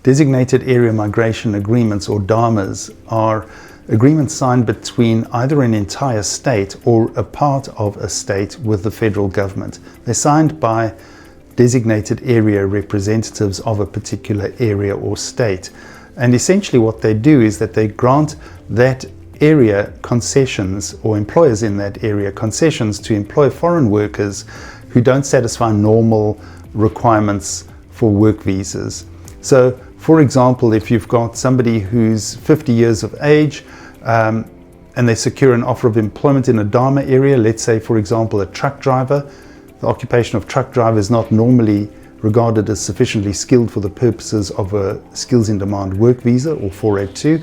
Designated Area Migration Agreements, or DAMAs, are agreements signed between either an entire state or a part of a state with the federal government. They're signed by designated area representatives of a particular area or state. And essentially what they do is that they grant that area concessions, or employers in that area concessions, to employ foreign workers who don't satisfy normal requirements for work visas. So, for example, if you've got somebody who's 50 years of age and they secure an offer of employment in a DAMA area, let's say, for example, a truck driver. The occupation of truck driver is not normally regarded as sufficiently skilled for the purposes of a skills in demand work visa, or 482.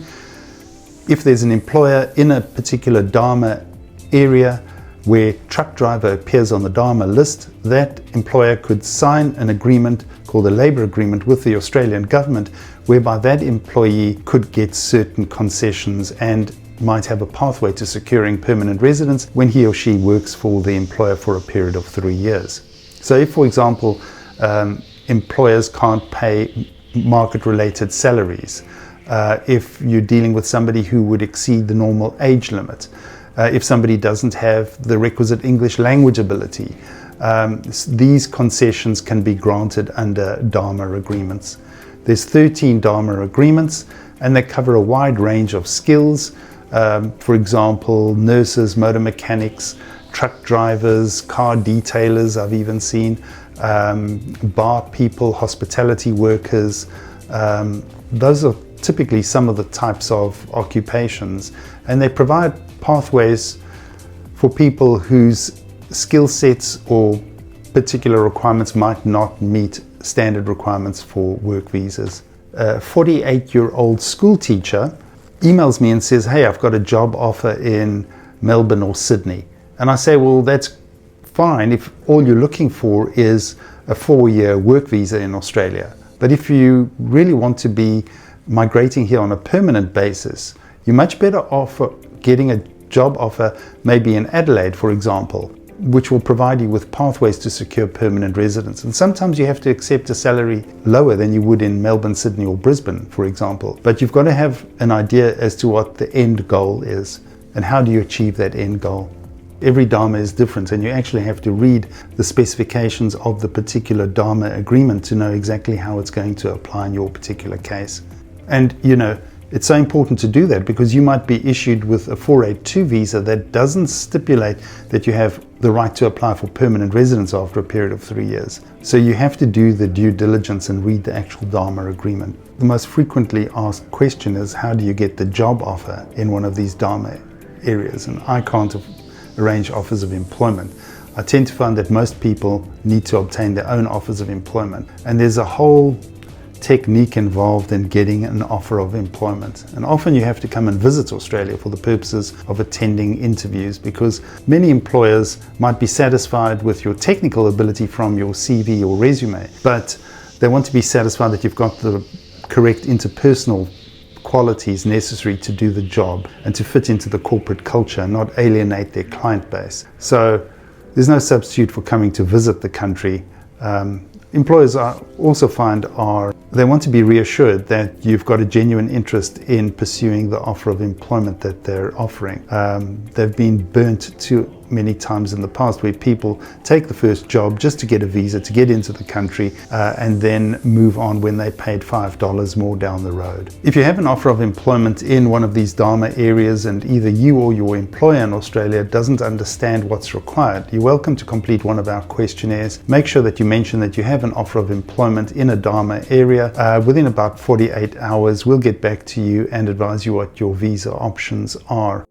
If there's an employer in a particular DAMA area where truck driver appears on the DAMA list, that employer could sign an agreement called a labour agreement with the Australian government, whereby that employee could get certain concessions and might have a pathway to securing permanent residence when he or she works for the employer for a period of 3 years. So if, for example, employers can't pay market-related salaries, if you're dealing with somebody who would exceed the normal age limit, if somebody doesn't have the requisite English language ability, these concessions can be granted under DAMA agreements. There's 13 DAMA agreements, and they cover a wide range of skills. For example, nurses, motor mechanics, truck drivers, car detailers, I've even seen, bar people, hospitality workers. Those are typically some of the types of occupations, and they provide pathways for people whose skill sets or particular requirements might not meet standard requirements for work visas. A 48-year-old school teacher emails me and says, hey, I've got a job offer in Melbourne or Sydney. And I say, well, that's fine if all you're looking for is a 4-year work visa in Australia. But if you really want to be migrating here on a permanent basis, you're much better off getting a job offer maybe in Adelaide, for example, which will provide you with pathways to secure permanent residence. And sometimes you have to accept a salary lower than you would in Melbourne, Sydney or Brisbane, for example. But you've got to have an idea as to what the end goal is and how do you achieve that end goal. Every DAMA is different, and you actually have to read the specifications of the particular DAMA agreement to know exactly how it's going to apply in your particular case. And you know, it's so important to do that because you might be issued with a 482 visa that doesn't stipulate that you have the right to apply for permanent residence after a period of 3 years. So you have to do the due diligence and read the actual DAMA agreement. The most frequently asked question is, how do you get the job offer in one of these DAMA areas? And I can't arrange offers of employment. I tend to find that most people need to obtain their own offers of employment. And there's a whole technique involved in getting an offer of employment. And often you have to come and visit Australia for the purposes of attending interviews, because many employers might be satisfied with your technical ability from your CV or resume, but they want to be satisfied that you've got the correct interpersonal qualities necessary to do the job and to fit into the corporate culture and not alienate their client base. So there's no substitute for coming to visit the country. Employers also find they want to be reassured that you've got a genuine interest in pursuing the offer of employment that they're offering. They've been burnt too many times in the past where people take the first job just to get a visa, to get into the country, and then move on when they paid $5 more down the road. If you have an offer of employment in one of these DAMA areas and either you or your employer in Australia doesn't understand what's required, you're welcome to complete one of our questionnaires. Make sure that you mention that you have an offer of employment in a DAMA area. Within about 48 hours, we'll get back to you and advise you what your visa options are.